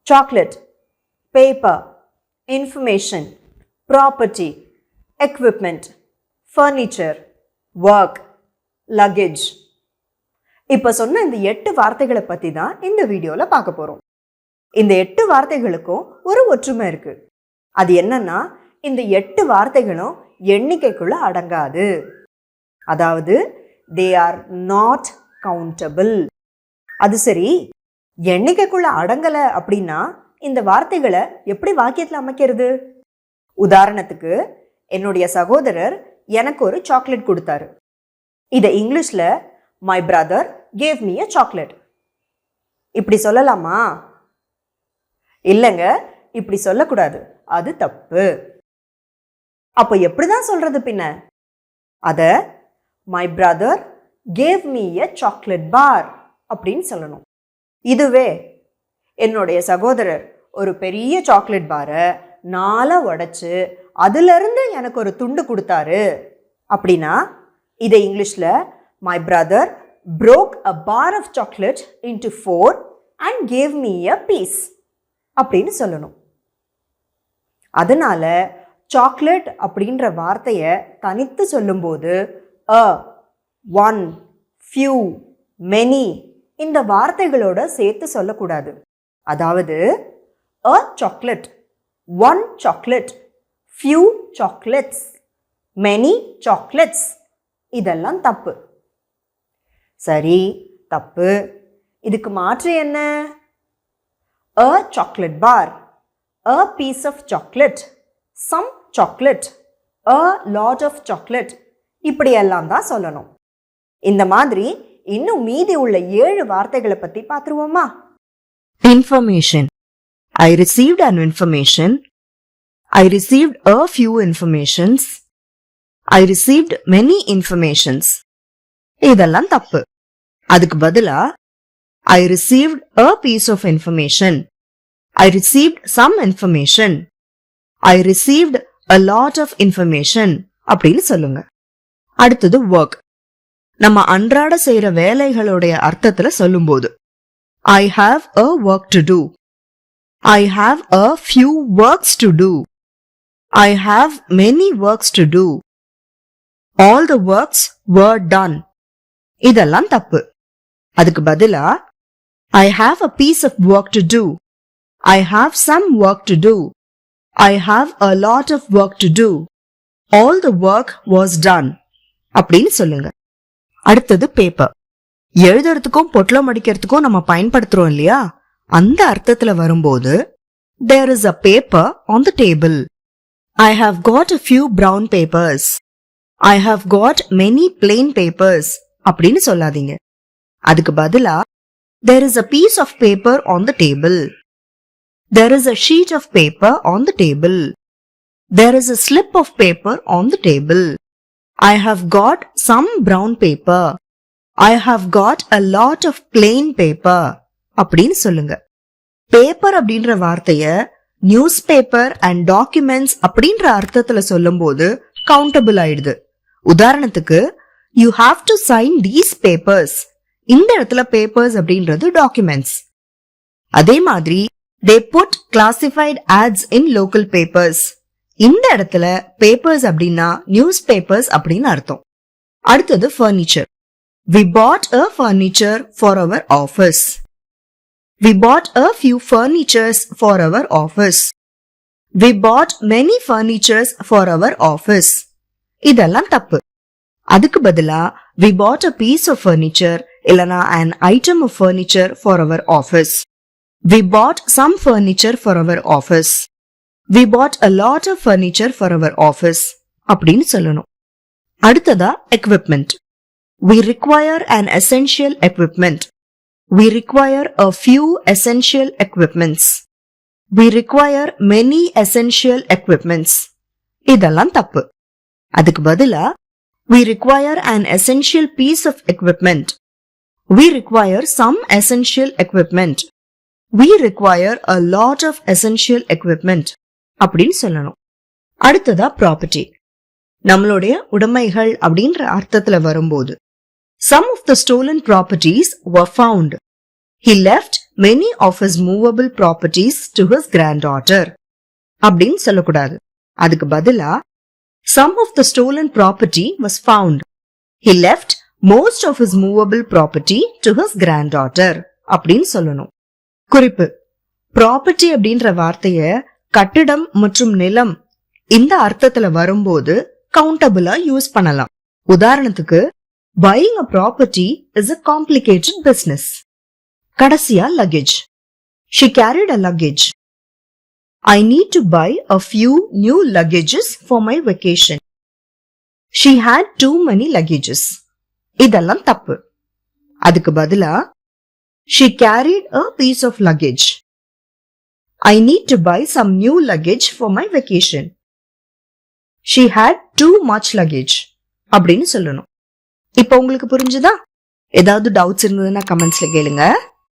chocolate, paper, information, property, equipment, furniture, work, luggage. இப்ப சொன்ன இந்த 8 வார்த்தைகளை பத்தி தான் இந்த வீடியோல பார்க்க போறோம். இந்த 8 வார்த்தைகளுக்கும் ஒரு ஒற்றுமை இருக்கு. அது என்னன்னா, இந்த 8 வார்த்தைகளும் எண்ணிக்கைக்குள்ள அடங்காது. அதாவது they are not countable. அது சரி, எண்ணிக்கைக்குள்ள அடங்கல அப்படின்னா இந்த வார்த்தைகளை எப்படி வாக்கியத்தில் அமைக்கிறது? உதாரணத்துக்கு, என்னுடைய சகோதரர் எனக்கு ஒரு சாக்லேட் கொடுத்தாரு. இதை இங்கிலீஷ்ல my brother gave me a chocolate. இப்படி சொல்லலாமா? இல்லைங்க, இப்படி சொல்லக்கூடாது. அது தப்பு. அப்போ எப்படிதான் சொல்றது பின்ன? அத my brother gave me a chocolate bar அப்படின்னு சொல்லணும். இதுவே என்னுடைய சகோதரர் ஒரு பெரிய சாக்லேட் பாரை 4 உடைச்சு அதுல இருந்து எனக்கு ஒரு துண்டு கொடுத்தாரு அப்படின்னா இதை இங்கிலீஷ்ல my brother broke a bar of chocolate into 4 and gave me a piece அப்படின்னு சொல்லணும். அதனால சாக்லேட் அப்படின்ற வார்த்தையை தனித்து சொல்லும்போது a, one, few, many இந்த வார்த்தைகளோட சேர்த்து சொல்லக்கூடாது. அதாவது a chocolate, one chocolate, few chocolates, many chocolates இதெல்லாம் தப்பு. சரி, தப்பு. இதுக்கு மாற்று என்ன? a chocolate bar, a piece of chocolate, some chocolate, a lot of chocolate இப்படியெல்லாம் தான் சொல்லணும். இந்த மாதிரி இன்னும் மீதி உள்ள 7 வார்த்தைகளை பத்தி பார்த்துருவோமா? Information. I received an information. I received a few informations. I received many informations. இதெல்லாம் தப்பு. அதுக்கு பதிலா I received a piece of information. I received some information. I received a lot of information அப்படின்னு சொல்லுங்க. அடுத்தது work. நம்ம அன்றாட செய்யற வேலைகளுடைய அர்த்தத்துல சொல்லும்போது I have a work to do. I have a few works to do. I have many works to do. All the works were done. இதெல்லாம் தப்பு. அதுக்கு பதிலா I have a piece of work to do. I have some work to do. I have a lot of work to do. All the work was done. அப்படின்னு சொல்லுங்க. அடுத்தது paper. எழுதுறதுக்கும் பொட்டலம் அடிக்கிறதுக்கும் நம்ம பயன்படுத்துறோம் இல்லையா? அந்த அர்த்தத்துல வரும்போது there is a paper on the table. I have got a few brown papers. I have got many plain papers அப்படின்னு சொல்லாதீங்க. அதுக்கு பதிலா there is a piece of paper on the table. There is a sheet of paper on the table. There is a slip of paper on the table. I have got some brown paper. I have got a lot of plain paper அப்படின்னு சொல்லுங்க. Paper அப்படின்ற வார்த்தைய news paper and documents அப்படின்ற அர்த்தத்துல சொல்லும்போது countable ஆயிடுது. உதாரணத்துக்கு, you have to sign these papers. இந்த இடத்துல பேப்பர்ஸ் அப்படின்றது டாக்குமெண்ட்ஸ். அதே மாதிரி they put classified ads in local papers. இந்த இடத்துல பேப்பர்ஸ் அப்படின்னா நியூஸ் பேப்பர்ஸ் அப்படின்னு அர்த்தம். அடுத்தது furniture. We bought a furniture for our office. We bought a few furnitures for our office. We bought many furnitures for our office. இதெல்லாம் தப்பு. அதுக்கு பதிலா we bought a piece of furniture இல்லனா an item of furniture for our office. We bought some furniture for our office. We bought a lot of furniture for our office அப்படின்னு சொல்லணும். அடுத்ததா equipment. We require an essential equipment. We require a few essential equipments. We require many essential equipments. இதெல்லாம் தப்பு. அதுக்கு பதிலா we require an essential piece of equipment. We require some essential equipment. We require a lot of essential equipment அப்படின்னு சொல்லணும். அடுத்ததா property. நம்மளுடைய உடைமைகள் அப்படின்ற அர்த்தத்துல வரும்போது some of the stolen properties were found. He left many of his movable properties to his granddaughter. அப்படின்னு சொல்லக்கூடாது. அதுக்கு பதிலா some of the stolen property was found. He left most of his movable property to his granddaughter. அப்படின்னு சொல்லணும். குறிப்பு: property அப்படின்ற வார்த்தைய கட்டிடம் மற்றும் நிலம் இந்த அர்த்தத்துல வரும்போது கவுண்டபிளா யூஸ் பண்ணலாம். உதாரணத்துக்கு, buying a property is a complicated business. கடைசியா luggage. She carried a luggage. I need to buy a few new luggages for my vacation. She had too many luggages. இதெல்லாம் தப்பு. அதுக்கு பதிலா she carried a piece of luggage. I need to buy some new luggage for my vacation. She had too much luggage. அப்படின்னு சொல்லணும். இப்போ உங்களுக்கு புரிஞ்சுதா? ஏதாவது டவுட்ஸ் இருந்ததுன்னா கமெண்ட்ஸ்ல கேளுங்க.